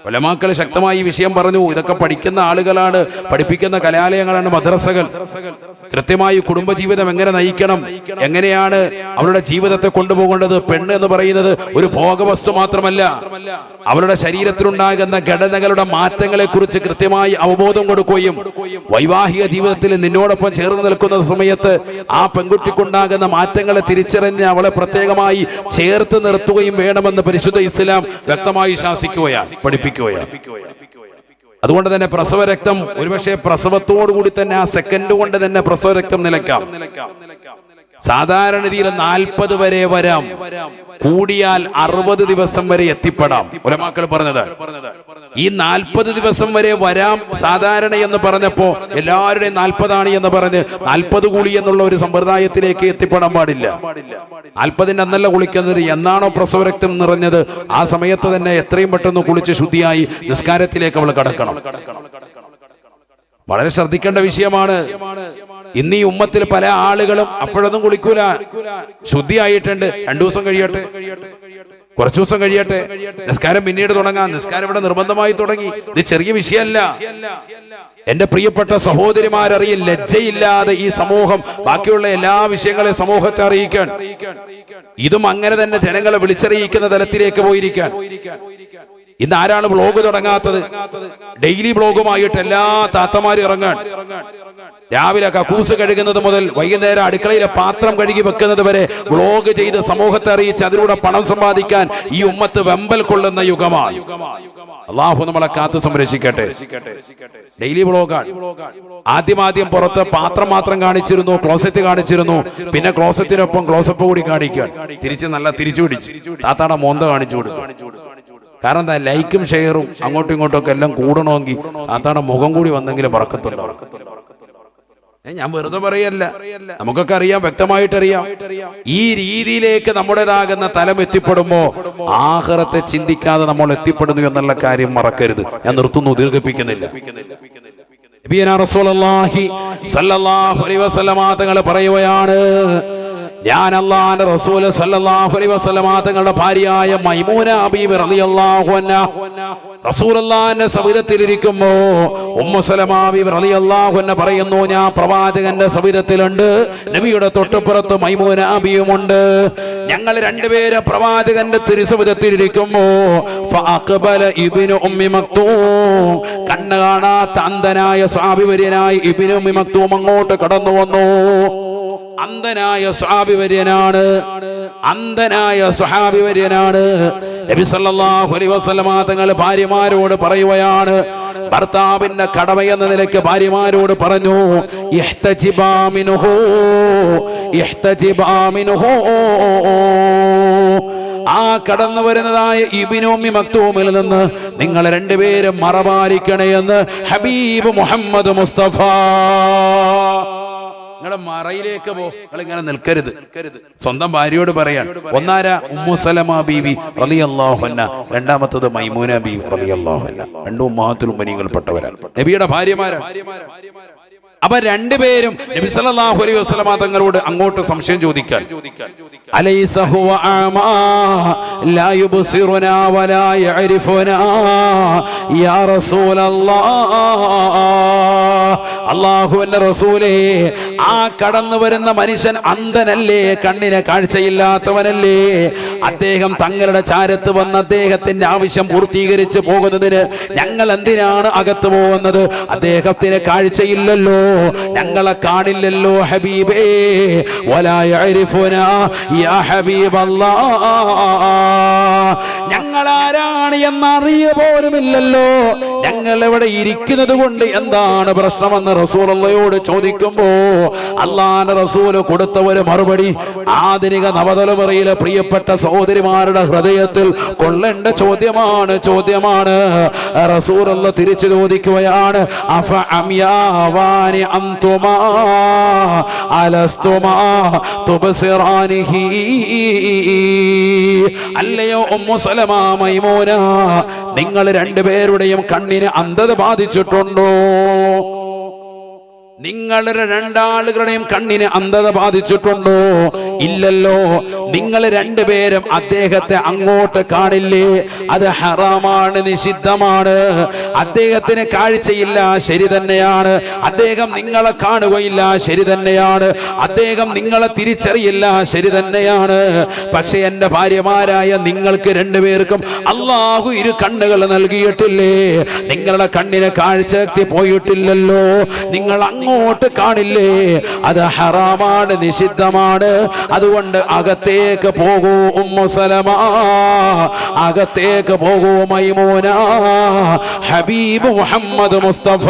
ഉലമാക്കൾ ശക്തമായി ഈ വിഷയം പറഞ്ഞു. ഇതൊക്കെ പഠിക്കുന്ന ആളുകളാണ്, പഠിപ്പിക്കുന്ന കലാലയങ്ങളാണ് മദ്രസകൾ. കൃത്യമായി കുടുംബജീവിതം എങ്ങനെ നയിക്കണം, എങ്ങനെയാണ് അവരുടെ ജീവിതത്തെ കൊണ്ടുപോകേണ്ടത്. പെണ്ണ് എന്ന് പറയുന്നത് ഒരു ഭോഗവസ്തു മാത്രമല്ല, അവരുടെ ശരീരത്തിലുണ്ടാകുന്ന ഘടനകളുടെ മാറ്റങ്ങളെ കുറിച്ച് കൃത്യമായി അവബോധം കൊടുക്കുകയും വൈവാഹിക ജീവിതത്തിൽ നിന്നോടൊപ്പം ചേർന്ന് നിൽക്കുന്ന സമയത്ത് ആ പെൺകുട്ടിക്കുണ്ടാകുന്ന മാറ്റങ്ങളെ തിരിച്ചറിഞ്ഞ് അവളെ പ്രത്യേകമായി ചേർത്ത് നിർത്തുകയും വേണമെന്ന് പരിശുദ്ധ ഇസ്ലാം വ്യക്തമായി ശാസിക്കുകയാണ്, പഠിപ്പിക്കുകയാണ്. അതുകൊണ്ട് തന്നെ പ്രസവ രക്തം ഒരുപക്ഷെ പ്രസവത്തോടുകൂടി തന്നെ ആ സെക്കൻഡ് കൊണ്ട് തന്നെ പ്രസവ രക്തം നിലയ്ക്കാം. സാധാരണ രീതിയിൽ 40 വരെ വരാം, കൂടിയാൽ 60 ദിവസം വരെ എത്തിപ്പെടാം. ഉലമാക്കൾ പറഞ്ഞത് ഈ 40 ദിവസം വരെ വരാം സാധാരണ എന്ന് പറഞ്ഞപ്പോ എല്ലാവരുടെയും 40 ആണ് എന്ന് പറഞ്ഞ് 40 കൂടി എന്നുള്ള ഒരു സമ്പ്രദായത്തിലേക്ക് എത്തിപ്പെടാൻ പാടില്ല. 40-ന്റെ അന്നല്ല കുളിക്കുന്നത്. എന്നാണോ പ്രസവരക്തം നിറഞ്ഞത് ആ സമയത്ത് തന്നെ എത്രയും പെട്ടെന്ന് കുളിച്ച് ശുദ്ധിയായി നിസ്കാരത്തിലേക്ക് അവൾ കടക്കണം. വളരെ ശ്രദ്ധിക്കേണ്ട വിഷയമാണ്. ഇന്ന് ഈ ഉമ്മത്തിൽ പല ആളുകളും അപ്പോഴൊന്നും കുളിക്കൂല, ശുദ്ധിയായിട്ടുണ്ട്, 2 ദിവസം കഴിയട്ടെ, കുറച്ചു ദിവസം കഴിയട്ടെ, നിസ്കാരം പിന്നീട് തുടങ്ങാം. നിസ്കാരം ഇവിടെ നിർബന്ധമായി തുടങ്ങി. ഇത് ചെറിയ വിഷയമല്ല. എന്റെ പ്രിയപ്പെട്ട സഹോദരിമാരറിയും, ലജ്ജയില്ലാതെ ഈ സമൂഹം ബാക്കിയുള്ള എല്ലാ വിഷയങ്ങളെ സമൂഹത്തെ അറിയിക്കാൻ, ഇതും അങ്ങനെ തന്നെ ജനങ്ങളെ വിളിച്ചറിയിക്കുന്ന തലത്തിലേക്ക് പോയിരിക്കാൻ. ഇന്ന് ആരാണ് ബ്ലോഗ് തുടങ്ങാത്തത്? ഡെയിലി ബ്ലോഗുമായിട്ട് എല്ലാ താത്തമാരും ഇറങ്ങാൻ. രാവിലെ കക്കൂസ് കഴുകുന്നത് മുതൽ വൈകുന്നേരം അടുക്കളയിലെ പാത്രം കഴുകി വെക്കുന്നത് വരെ ബ്ലോഗ് ചെയ്ത് സമൂഹത്തെ അറിയിച്ച് അതിലൂടെ പണം സമ്പാദിക്കാൻ ഈ ഉമ്മത്ത് വെമ്പൽ കൊള്ളുന്ന യുഗമാണ്. അല്ലാഹു നമ്മളെ കാത്തു സംരക്ഷിക്കട്ടെ. ഡെയിലി ബ്ലോഗാണ്. ആദ്യം പുറത്ത് പാത്രം മാത്രം കാണിച്ചിരുന്നു, ക്ലോസറ്റ് കാണിച്ചിരുന്നു. പിന്നെ ക്ലോസറ്റിനൊപ്പം ക്ലോസപ്പ് കൂടി കാണിക്കാൻ തിരിച്ചു പിടിച്ച് താത്താടെ മോന്ത കാണിച്ചു കൊടുക്കും. കാരണം എന്താ? ലൈക്കും ഷെയറും അങ്ങോട്ടും ഇങ്ങോട്ടും ഒക്കെ എല്ലാം കൂടണമെങ്കിൽ താത്താടെ മുഖം കൂടി വന്നെങ്കിലും പറക്കത്തുള്ളൂ. ഞാൻ വെറുതെ പറയല്ല, നമുക്കൊക്കെ അറിയാം, വ്യക്തമായിട്ടറിയാം. ഈ രീതിയിലേക്ക് നമ്മുടേതാകുന്ന തലം എത്തിപ്പെടുമ്പോ ആഖിറത്തെ ചിന്തിക്കാതെ നമ്മൾ എത്തിപ്പെടുന്നു എന്നുള്ള കാര്യം മറക്കരുത്. ഞാൻ നിർത്തുന്നു, ദീർഘിപ്പിക്കുന്നില്ല. നബിയനാ റസൂലുള്ളാഹി സ്വല്ലല്ലാഹു അലൈഹി വസല്ലമ തങ്ങൾ പറയുകയാണ്, ഞാൻ അല്ലാഹുവിന്റെ റസൂൽ സല്ലല്ലാഹു അലൈഹി വസല്ലമ തങ്ങളുടെ ഭാര്യയായ മൈമൂന ബീവി റളിയല്ലാഹു അൻഹ റസൂലുള്ളാഹിന്റെ സവിധത്തിലിരിക്കുമ്പോ ഉമ്മു സലമ ബീവി റളിയല്ലാഹു അൻഹ പറയുന്നു, ഞാൻ പ്രവാചകന്റെ സവിധത്തിലുണ്ട്, നബിയുടെ തൊട്ടുപുറത്ത് മൈമൂന ബീവിയുമുണ്ട്. ഞങ്ങൾ രണ്ടുപേരും പ്രവാചകന്റെ തിരുസവിധത്തിലിരിക്കുമ്പോ ഫഅഖബല ഇബ്നു ഉമ്മി മക്തൂം, കണ്ണ് കാണാത്ത അന്ധനായ സ്വഹാബിവര്യനായ ഇബ്നു ഉമ്മി മക്തൂം അങ്ങോട്ട് കടന്നു വന്നു. അന്ധനായ സ്വഹാബിവര്യനാണ്, അന്ധനായ സ്വഹാബിവര്യനാണ്. നബി സല്ലല്ലാഹു അലൈഹി വസല്ലമ തങ്ങൾ ഭാര്യമാരോട് പറയുകയാണ്, ഭർത്താവിന്റെ കടമയെന്ന നിലയ്ക്ക് ഭാര്യമാരോട് പറഞ്ഞു, ഇഹ്തജിബാ മിൻഹു, ഇഹ്തജിബാ മിൻഹു. ആ കടന്നു വരുന്നതായ ഇബ്നു ഉമ്മി മക്തൂമിൽ നിന്ന് നിങ്ങൾ രണ്ടുപേരും മറപാലിക്കണേ എന്ന് ഹബീബ് മുഹമ്മദ് മുസ്തഫ. നിങ്ങളുടെ മറയിലേക്ക് പോ, നിങ്ങൾ ഇങ്ങനെ നിൽക്കരുത്. സ്വന്തം ഭാര്യയോട് പറയാൻ. ഒന്നാര ഉമ്മു സലമ ബീവി റളിയല്ലാഹു അൻഹ, രണ്ടാമത്തത് മൈമൂന ബീവി റളിയല്ലാഹു അൻഹ. രണ്ടും ഉമ്മഹാത്തുൽ മുഅ്മിനീങ്ങൾപ്പെട്ടവരാണ്, നബിയുടെ ഭാര്യമാരാണ്. അപ്പൊ രണ്ടുപേരും നബി സല്ലല്ലാഹു അലൈഹി വസല്ലമ തങ്ങളോട് അങ്ങോട്ട് സംശയം ചോദിക്കാൻ, അലൈസ ഹുവ അമാ ലാ യുബ്സിറുനാ വലാ യഅരിഫുനാ യാ റസൂലല്ലാഹ്. അല്ലാഹുവിന്റെ റസൂലേ, ആ കടന്നു വരുന്ന മനുഷ്യൻ അന്ധനല്ലേ, കണ്ണിന് കാഴ്ചയില്ലാത്തവനല്ലേ? അദ്ദേഹം തങ്ങളുടെ ചാരത്ത് വന്ന് അദ്ദേഹത്തിന്റെ ആവശ്യം പൂർത്തീകരിച്ച് പോകുന്നതിന് ഞങ്ങൾ എന്തിനാണ് അകത്ത് പോകുന്നത്? അദ്ദേഹത്തിന് കാഴ്ചയില്ലല്ലോ, ഞങ്ങളെ കാണില്ലല്ലോ ഹബീബേ. വലാ യഅരിഫുനാ യാ ഹബീബല്ലാഹ്, ഞങ്ങൾ ആരാണ് എന്നറിയ പോലുമില്ലല്ലോ, ഞങ്ങൾ എവിടെ ഇരിക്കുന്നത് കൊണ്ട് എന്താണ് പ്രശ്നമെന്ന് റസൂലുള്ളാഹിയോട് ചോദിക്കുമ്പോ അല്ലാഹുവിന്റെ റസൂൽ കൊടുത്ത ഒരു മറുപടി ആധുനിക നവതലമുറയിലെ പ്രിയപ്പെട്ട സഹോദരിമാരുടെ ഹൃദയത്തിൽ കൊള്ളേണ്ട ചോദ്യമാണ്. റസൂലുള്ളാഹി തിരിച്ചു ചോദിക്കുകയാണ്, അഫ അംയാവാനി അൻതുമാ അലസ്തുമാ തുബ്സിറാനിഹി. അല്ലയോ ഉമ്മു സലമ, മൈമൂന, നിങ്ങൾ രണ്ടുപേരുടെയും കണ്ണിന് അന്ധത ബാധിച്ചിട്ടുണ്ടോ? നിങ്ങളുടെ രണ്ടാളുകളുടെയും കണ്ണിന് അന്ധത ബാധിച്ചിട്ടുണ്ടോ? ഇല്ലല്ലോ. നിങ്ങൾ രണ്ടുപേരും അദ്ദേഹത്തെ അങ്ങോട്ട് കാണില്ലേ? അത് ഹറാമാണ്, നിഷിദ്ധമാണ്. അദ്ദേഹത്തിന് കാഴ്ചയില്ല, ശരി തന്നെയാണ്. അദ്ദേഹം നിങ്ങളെ കാണുകയില്ല, ശരി തന്നെയാണ്. അദ്ദേഹം നിങ്ങളെ തിരിച്ചറിയില്ല, ശരി തന്നെയാണ്. പക്ഷെ എന്റെ ഭാര്യമാരായ നിങ്ങൾക്ക് രണ്ടുപേർക്കും അല്ലാഹു ഇരു കണ്ണുകൾ നൽകിയിട്ടില്ലേ? നിങ്ങളുടെ കണ്ണിന് കാഴ്ചശക്തി പോയിട്ടില്ലല്ലോ, നിങ്ങൾ അങ്ങോട്ട് കാണില്ലേ? അത് ഹറാമാണ്, നിഷിദ്ധമാണ്. അതുകൊണ്ട് അകത്തേക്ക് പോകൂ ഉമ്മു സലമ, അകത്തേക്ക് പോകൂ മൈമൂന. ഹബീബ് മുഹമ്മദ് മുസ്തഫ.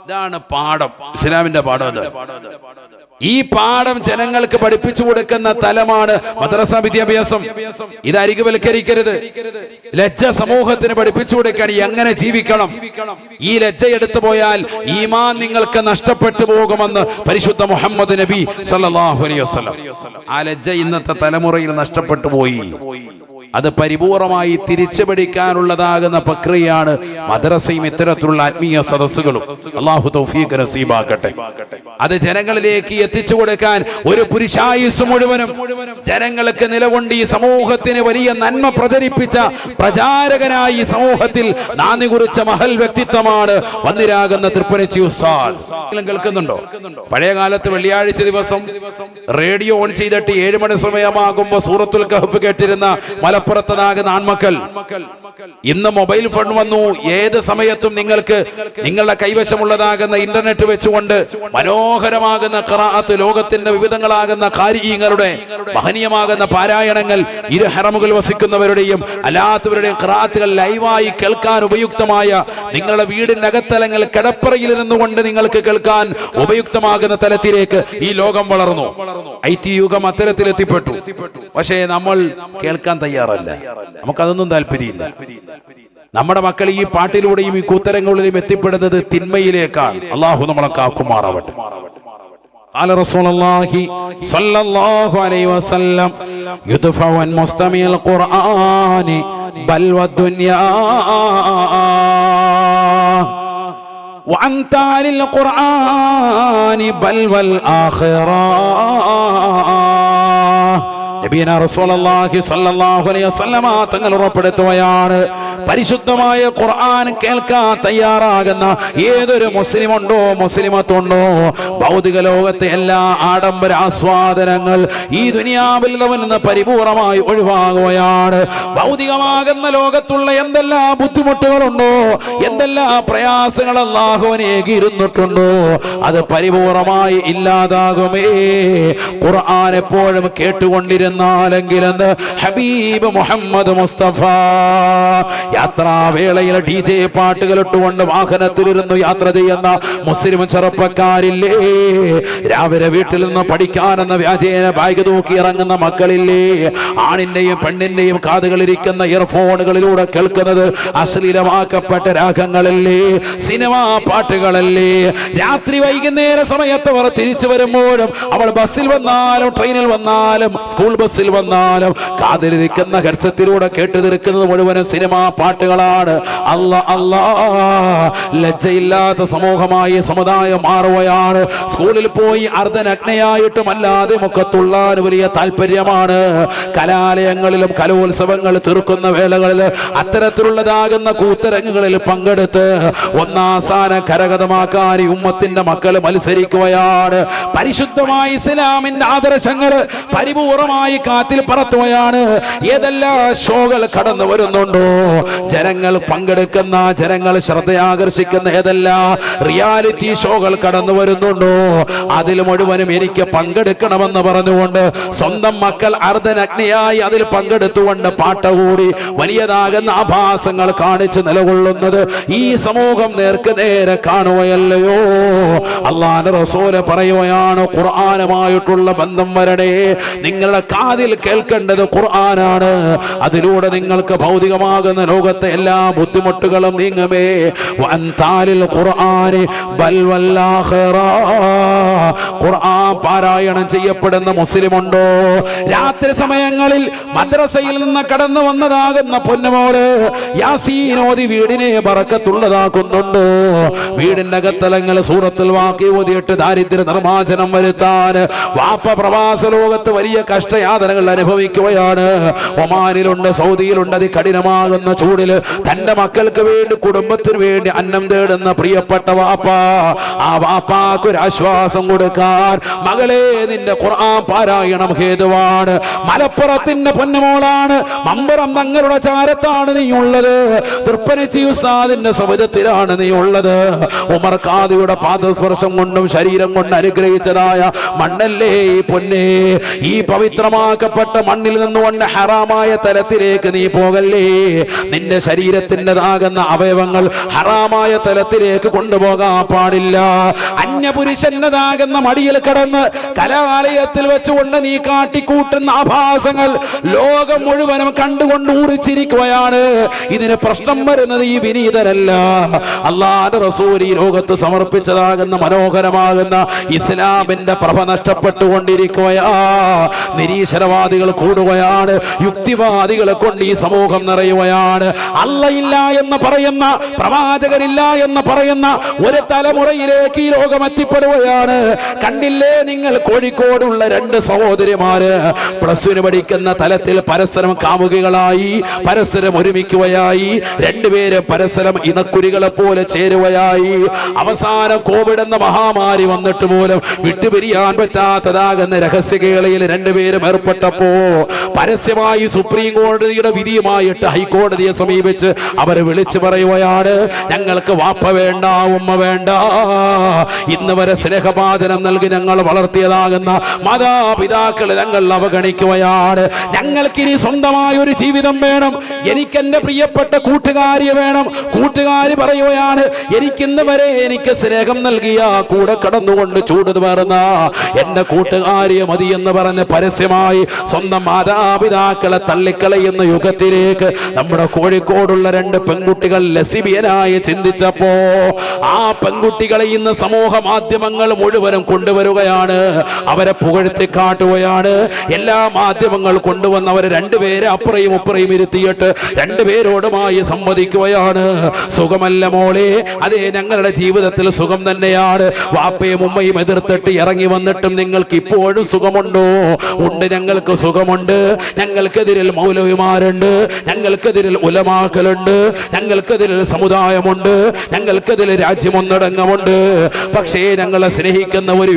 ഇതാണ് പാഠം, ഇസ്ലാമിന്റെ പാഠം. ഈ പാഠം ജനങ്ങൾക്ക് പഠിപ്പിച്ചു കൊടുക്കുന്ന തലമാണ് മദ്രസ വിദ്യാഭ്യാസം. ഇത് അരികുവൽക്കരിക്കരുത്. ലജ്ജ സമൂഹത്തിന് പഠിപ്പിച്ചു കൊടുക്കാൻ എങ്ങനെ ജീവിക്കണം. ഈ ലജ്ജ എടുത്തു പോയാൽ ഈമാൻ നിങ്ങൾക്ക് നഷ്ടപ്പെട്ടു പോകുമെന്ന് പരിശുദ്ധ മുഹമ്മദ് നബി സല്ലല്ലാഹു അലൈഹി വസല്ലം. ആ ലജ്ജ ഇന്നത്തെ തലമുറയിൽ നഷ്ടപ്പെട്ടു പോയി. അത് പരിപൂർണമായി തിരിച്ചു പിടിക്കാനുള്ളതാകുന്ന പ്രക്രിയയാണ് മദ്രസയും ഇത്തരത്തിലുള്ള ആത്മീയ സദസ്സുകളും. അല്ലാഹു തൗഫീഖ് നസീബാക്കട്ടെ. അത് ജനങ്ങളിലേക്ക് എത്തിച്ചു കൊടുക്കാൻ ഒരു പുരുഷായുസ് മുഴുവനും ജനങ്ങൾക്ക് നിലകൊണ്ട് ഈ സമൂഹത്തിന് വലിയ നന്മ പ്രചരിപ്പിച്ച പ്രചാരകനായി ഈ സമൂഹത്തിൽ നാന്ദി കുറിച്ച മഹൽ വ്യക്തിത്വമാണ് വന്നിരാകുന്ന തൃപ്പനച്ചി ഉസ്താദ്. കേൾക്കുന്നുണ്ടോ? പഴയ കാലത്ത് വെള്ളിയാഴ്ച ദിവസം റേഡിയോ ഓൺ ചെയ്തിട്ട് 7 മണി സമയമാകുമ്പോ സൂറത്തുൽ കഹ്ഫ് കേട്ടിരുന്ന മലപ്പുറത്തതാകുന്ന ആൺമക്കൾ ഇന്ന് മൊബൈൽ ഫോൺ വന്നു. ഏത് സമയത്തും നിങ്ങൾക്ക് നിങ്ങളുടെ കൈവശമുള്ളതാകുന്ന ഇന്റർനെറ്റ് വെച്ചുകൊണ്ട് മനോഹരമാകുന്ന ഖിറാഅത്ത്, ലോകത്തിന്റെ വിവിധങ്ങളാകുന്ന ഖാരിഈങ്ങളുടെ മഹനീയമാകുന്ന പാരായണങ്ങൾ ഇരു ഹറമുകൾ വസിക്കുന്നവരുടെയും അല്ലാത്തവരുടെയും ഖിറാഅത്തുകൾ ലൈവായി കേൾക്കാൻ ഉപയുക്തമായ നിങ്ങളുടെ വീടിന്റെ അകത്തലങ്ങൾ കിടപ്പറയിൽ ഇരുന്നുകൊണ്ട് നിങ്ങൾക്ക് കേൾക്കാൻ ഉപയുക്തമാകുന്ന തലത്തിലേക്ക് ഈ ലോകം വളർന്നു. IT യുഗം അത്തരത്തിൽ എത്തിപ്പെട്ടു. പക്ഷേ നമ്മൾ കേൾക്കാൻ തയ്യാറല്ല, നമുക്കതൊന്നും താല്പര്യമില്ല. നമ്മുടെ മക്കൾ ഈ പാട്ടിലൂടെയും ഈ കൂത്തരങ്ങളിലും എത്തിപ്പെടുന്നത് തിന്മയിലേക്കാണ്. അള്ളാഹു നമ്മളെ കാക്കുമാറാവട്ടെ. قال رسول الله صلى الله عليه وسلم يدفع عن مستمع القرآن بل والدنيا വഅൻതാലിൽ ഖുർആനി ബൽ വൽ ആഖിറാ. നബിയന റസൂലുള്ളാഹി സ്വല്ലല്ലാഹു അലൈഹി വസല്ലമ തങ്ങൾ ഉറപ്പെടുത്തുകയാണ്, പരിശുദ്ധമായ ഖുർആൻ കേൾക്കാൻ തയ്യാറാകുന്ന ഏതൊരു മുസ്ലിമുണ്ടോ മുസ്ലിമത്തുണ്ടോ ഭൗതിക ലോകത്തെ എല്ലാ ആഡംബര ആസ്വാദനങ്ങൾ ഈ ദുനിയാവിൽ നിന്ന് പരിപൂർണമായി ഒഴിവാകുകയാണ്. ഭൗതികമാകുന്ന ലോകത്തുള്ള എന്തെല്ലാം ബുദ്ധിമുട്ടുകളുണ്ടോ, എന്തെല്ലാം പ്രയാസങ്ങൾ അല്ലാഹുവിനെ ഏകിയിരുന്നിട്ടുണ്ടോ, അത് പരിപൂർണമായി ഇല്ലാതാകുമേ. ഖുർആൻ എപ്പോഴും കേട്ടുകൊണ്ടിരുന്ന െങ്കിലെന്ന് ഹബീബ് മുഹമ്മദ് മുസ്തഫ. യാത്രാവേളയിൽ DJ പാട്ടുകൾ ഇട്ടുകൊണ്ട് വാഹനത്തിലിരുന്നു യാത്ര ചെയ്യുന്ന മുസ്ലിം ചെറുപ്പക്കാരില്ലേ, രാവിലെ വീട്ടിൽ നിന്ന് പഠിക്കാനെന്ന വ്യാജേന ബാഗ് തൂക്കി ഇറങ്ങുന്ന മക്കളില്ലേ, ആണിന്റെയും പെണ്ണിന്റെയും കാതുകളിരിക്കുന്ന ഇയർഫോണുകളിലൂടെ കേൾക്കുന്നത് അശ്ലീലമാക്കപ്പെട്ട രാഗങ്ങളല്ലേ, സിനിമാ പാട്ടുകളല്ലേ. രാത്രി വൈകുന്നേര സമയത്ത് അവർ തിരിച്ചു വരുമ്പോഴും അവൾ ബസ്സിൽ വന്നാലും ട്രെയിനിൽ വന്നാലും സ്കൂൾ ബസ്സിൽ വന്നാലും കാതിലിരിക്കുന്ന ഹെഡ്സെറ്റിലൂടെ കേട്ടു തീർക്കുന്നത് മുഴുവനും സിനിമാ പാട്ടുകളാണ്. അല്ലാ, ലജ്ജയില്ലാത്ത സമൂഹമായി സമുദായം മാറുകയാണ്. സ്കൂളിൽ പോയി അർദ്ധനഗ്നയായിട്ടും അല്ലാതെ മുഖത്തുള്ളാൻ വലിയ താല്പര്യമാണ്. കലാലയങ്ങളിലും കലോത്സവങ്ങൾ തീർക്കുന്ന വേളകളിൽ അത്തരത്തിലുള്ളതാകുന്ന കൂത്തരങ്ങുകളിൽ പങ്കെടുത്ത് ഒന്നാം സ്ഥാനം കരഗതമാക്കാൻ ഈ ഉമ്മത്തിന്റെ മക്കൾ മത്സരിക്കുകയാണ്. പരിശുദ്ധമായ ഇസ്ലാമിന്റെ ആദർശങ്ങൾ പരിപൂർണമായി കാറ്റിൽ പറത്തുകയാണ്. ഏതെല്ലാം ഷോകൾ കടന്നു വരുന്നുണ്ടോ, ജനങ്ങൾ പങ്കെടുക്കുന്ന, ജനങ്ങൾ ശ്രദ്ധയാകർഷിക്കുന്ന ഏതെല്ലാം റിയാലിറ്റി ഷോകൾ കടന്നു വരുന്നുണ്ടോ, അതിൽ മുഴുവനും എനിക്ക് പങ്കെടുക്കണമെന്ന് പറഞ്ഞുകൊണ്ട് സ്വന്തം മക്കൾ അർദ്ധനഗ്നയായി അതിൽ പങ്കെടുത്തുകൊണ്ട് പാട്ടുകൂടി വലിയതാകുന്ന ആഭാസങ്ങൾ കാണിച്ച് നിലകൊള്ളുന്നത് ഈ സമൂഹം നേർക്ക് നേരെ കാണുകയല്ലയോ. അല്ലാഹുവിന്റെ റസൂൽ പറയുകയാണ്, ഖുർആനുമായിട്ടുള്ള ബന്ധം വരണേ, നിങ്ങളുടെ കാതിൽ കേൾക്കേണ്ടത് ഖുർആനാണ്. അതിലൂടെ നിങ്ങൾക്ക് ഭൗതികമാകുന്ന ലോകത്തെ എല്ലാ ബുദ്ധിമുട്ടുകളും നീങ്ങുമേ. വഅൻതാലിൽ ഖുർആനി ബൽ വൽ ആഖിറാ. ഖുർആൻ പാരായണം ചെയ്യപ്പെടുന്ന മുസ്ലിമുണ്ടോ? രാത്രി സമയങ്ങളിൽ മദ്രസയിൽ നിന്ന് കടന്നു വന്നതാകുന്ന പൊന്നുമോള് യാസീൻ ഓതി വീടിനെ ബറക്കത്തുള്ളതാക്കുന്നുണ്ടോ? വീടിന്റെ അകത്തലങ്ങൾ സൂറത്തുൽ വാഖിഅ ഓതിയിട്ട് ദാരിദ്ര്യ നിർമ്മാർജ്ജനം വരുത്താൻ വാപ്പ പ്രവാസ ലോകത്ത് വലിയ കഷ്ടയാതനകൾ അനുഭവിക്കുകയാണ്. ഒമാനിലുണ്ട്, സൗദിയിലുണ്ട്. അതികഠിനമാകുന്ന ചൂടില് തന്റെ മക്കൾക്ക് വേണ്ടി, കുടുംബത്തിന് വേണ്ടി അന്നം തേടുന്ന പ്രിയപ്പെട്ട വാപ്പ, ആ വാപ്പാക്ക് ഒരു ആശ്വാസം കൊടുക്കാൻ മകളെ നിന്റെ ഖുർആൻ പാരായണം ഹേതുവാണ്. മലപ്പുറത്തിന്റെ പൊന്നുമോളാണ്, മമ്പുറം തങ്ങളുടെ ചാരത്താണ് നീ ഉള്ളത്, തൃപ്പനച്ചി ഉസ്താദിന്റെ സവിധത്തിലാണ് നീ ഉള്ളത്. ഉമർ ഖാദിയുടെ പാദസ്പർശം കൊണ്ടും ശരീരം കൊണ്ട് അനുഗ്രഹിച്ചതായ മണ്ണല്ലേ ഈ പൊന്നേ. ഈ പവിത്രമാക്കപ്പെട്ട മണ്ണിൽ നിന്നുകൊണ്ട് ഹറാമായ തലത്തിലേക്ക് നീ പോകല്ലേ. നിന്റെ ശരീരത്തിൻ്റെതാകുന്ന അവയവങ്ങൾ ഹറാമായ തലത്തിലേക്ക് കൊണ്ടുപോകാൻ പാടില്ല. അന്യപുരുഷൻ്റെതാകുന്ന മടിയിൽ കടന്ന് കലാലയത്തിൽ വെച്ചുകൊണ്ട് നീ കാട്ടിക്കൂട്ടുന്ന ആഭാസങ്ങൾ ലോകം മുഴുവനും കണ്ടുകൊണ്ട് ഊറിച്ചിരിക്കുകയാണ്. ഇതിന് പ്രശ്നം വരുന്നത് ഈ വിനീതരല്ല, അല്ലാഹുവിന്റെ റസൂൽ ഈ ലോകത്ത് സമർപ്പിച്ചതാകുന്ന മനോഹരമാകുന്ന ഇസ്ലാമിന്റെ പ്രഭ നഷ്ടപ്പെട്ടുകൊണ്ടിരിക്കുകയാ. നിരീശ്വരവാദികൾ കൂടുകയാണ്, യുക്തിവാദികളെ കൊണ്ട് ഈ സമൂഹം നിറയുകയാണ്. അള്ളയില്ല എന്ന് പറയുന്ന, പ്രവാചകരില്ല എന്ന് പറയുന്ന ഒരു തലമുറയിലേക്ക് ഈ ലോകം എത്തിപ്പെടുകയാണ്. കണ്ടില്ലേ നിങ്ങൾ, കോഴിക്കോടുള്ള രണ്ട് സഹോദരിമാര് പ്ലസ് ടു പഠിക്കുന്ന തലത്തിൽ പരസ്പരം കാമുകികളായി, പരസ്പരം ഒരുമിക്കുകയായി, രണ്ടുപേരും പരസ്പരം ഇണക്കുരികളെ പോലെ ചേരുകയായി. അവസാനം കോവിഡ് എന്ന മഹാമാരി വന്നിട്ട് പോലും വിട്ടുപിരിയാൻ പറ്റാത്തതാകുന്ന രഹസ്യകേളയിൽ രണ്ടുപേരും ഏർപ്പെട്ടപ്പോ പരസ്യമായി സുപ്രീം കോടതിയുടെ വിധിയുമായിട്ട് ഹൈക്കോടതിയെ സമീപിച്ച് അവർ വിളിച്ചു പറയുകയാണ്, ഞങ്ങൾക്ക് വാപ്പ വേണ്ട, ഉമ്മ വേണ്ട, ഇന്ന് വരെ സ്നേഹപാതനം നൽകി ഞങ്ങൾ വളർത്തിയതാകുന്ന മാതാപിതാക്കൾ ഞങ്ങൾ അവഗണിക്കുകയാണ്. ഞങ്ങൾക്കിനി സ്വന്തമായ ഒരു ജീവിതം വേണം, എനിക്ക് എന്റെ പ്രിയപ്പെട്ട കൂട്ടുകാരിയെ വേണം. കൂട്ടുകാരി പറയുകയാണ്, എനിക്കിന്ന് വരെ എനിക്ക് സ്നേഹം നൽകിയ, കൂടെ കടന്നുകൊണ്ട് ചൂട് പേർന്ന എന്റെ കൂട്ടുകാരിയെ മതി എന്ന് പറഞ്ഞ് പരസ്യമായി സ്വന്തം മാതാ മാതാപിതാക്കളെ തള്ളിക്കളയുന്ന യുഗത്തിലേക്ക് നമ്മുടെ കോഴിക്കോടുള്ള 2 പെൺകുട്ടികൾ ലെസ്ബിയനായി ചിന്തിച്ചപ്പോ ആ പെൺകുട്ടികളെ ഇന്ന് സമൂഹ മാധ്യമങ്ങൾ മുഴുവനും കൊണ്ടുവരികയാണ്, അവരെ പുകഴ്ത്തി കാട്ടുകയാണ്. എല്ലാ മാധ്യമങ്ങൾ കൊണ്ടുവന്ന് അവരെ 2 പേരെ അപ്പുറയും ഇപ്പുറയും ഇരുത്തിയിട്ട് 2 പേരോടുമായി സംവദിക്കുകയാണ്. സുഖമല്ല മോളെ, അതേ ഞങ്ങളുടെ ജീവിതത്തിൽ സുഖം തന്നെയാണ്. വാപ്പയും ഉമ്മയും എതിർത്തിട്ട് ഇറങ്ങി വന്നിട്ടും നിങ്ങൾക്ക് ഇപ്പോഴും സുഖമുണ്ടോ? ഉണ്ട്, ഞങ്ങൾക്ക് സുഖമുണ്ട്. ഞങ്ങൾക്കെതിരിൽ മൗലവിമാരുണ്ട്, ഞങ്ങൾക്കെതിരിൽ ഉലമാക്കളുണ്ട്, ഞങ്ങൾക്കെതിരിൽ സമുദായമുണ്ട്, ഞങ്ങൾക്കെതിരിൽ രാജ്യമൊന്നടങ്കമുണ്ട്. പക്ഷേ ഞങ്ങളെ സ്നേഹിക്കുന്ന ഒരു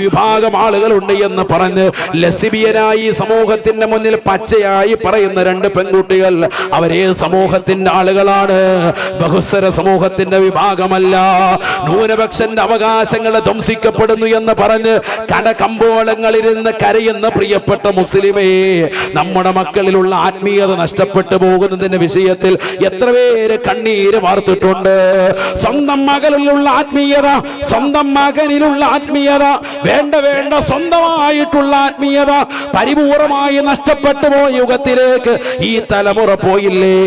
വിഭാഗം ആളുകളുണ്ട് എന്ന് പറഞ്ഞ് ലെസ്ബിയനായി സമൂഹത്തിന്റെ മുന്നിൽ പച്ചയായി പറയുന്ന 2 പെൺകുട്ടികൾ അവരെ സമൂഹത്തിന്റെ ആളുകളാണ്, ബഹുസ്വര സമൂഹത്തിന്റെ വിഭാഗമല്ല. ന്യൂനപക്ഷന്റെ അവകാശങ്ങൾ ധ്വംസിക്കപ്പെടുന്നു എന്ന് പറഞ്ഞ് കടകമ്പോളങ്ങളിലിരുന്ന് കരയുന്ന പ്രിയപ്പെട്ട മുസ്ലിമേ, നമ്മുടെ മക്കളിലുള്ള ആത്മീയത നഷ്ടപ്പെട്ടു പോകുന്നതിന്റെ വിഷയത്തിൽ എത്ര പേര് കണ്ണീര് വാർത്തിട്ടുണ്ട്. സ്വന്തം മകളിലുള്ള ആത്മീയത, സ്വന്തം മകനിലുള്ള ആത്മീയത, വേണ്ട സ്വന്തമായിട്ടുള്ള ആത്മീയത പരിപൂർണമായി നഷ്ടപ്പെട്ടു പോയ യുഗത്തിലേക്ക് ഈ തലമുറ പോയില്ലേ?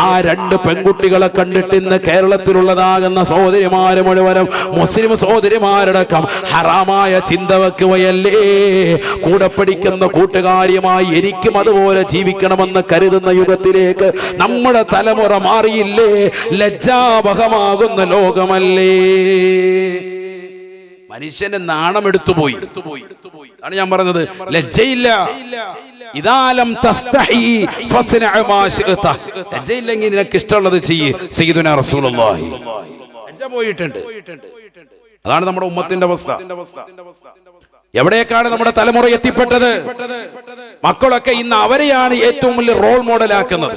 ആ 2 പെൺകുട്ടികളെ കണ്ടിട്ട് ഇന്ന് കേരളത്തിലുള്ളതാകുന്ന സഹോദരിമാര് മുഴുവനും, മുസ്ലിം സഹോദരിമാരടക്കം ഹറാമായ ചിന്ത വെക്കുകയല്ലേ? കൂടെ പഠിക്കുന്ന കൂട്ടുകാരിയുമായി എനിക്കും അതുപോലെ ജീവിക്കണമെന്ന് കരുതുന്ന യുഗത്തിലേക്ക് നമ്മുടെ തലമുറ മാറിയില്ലേ? ലജ്ജാവഹമാകുന്ന ലോകമല്ലേ? മനുഷ്യന്റെ നാണമെടുത്തു പോയി. ആണ് ഞാൻ പറഞ്ഞത്, ലജ്ജയില്ല. ഇദാലം തസ്തഹി ഫസ്ന മാ ശിഅത. ലജ്ജയില്ലെങ്കിൽ നിനക്ക് ഇഷ്ടമുള്ളത് ചെയ്യ്. സയ്യിദുനാ റസൂലുള്ളാഹി ലജ്ജ പോയിട്ടുണ്ട്. അതാണ് നമ്മുടെ ഉമ്മത്തിന്റെ അവസ്ഥ. എവിടേക്കാണ് നമ്മുടെ തലമുറ എത്തിപ്പെട്ടത്? മക്കളൊക്കെ ഇന്ന് അവരെയാണ് ഏറ്റവും വലിയ റോൾ മോഡലാക്കുന്നത്.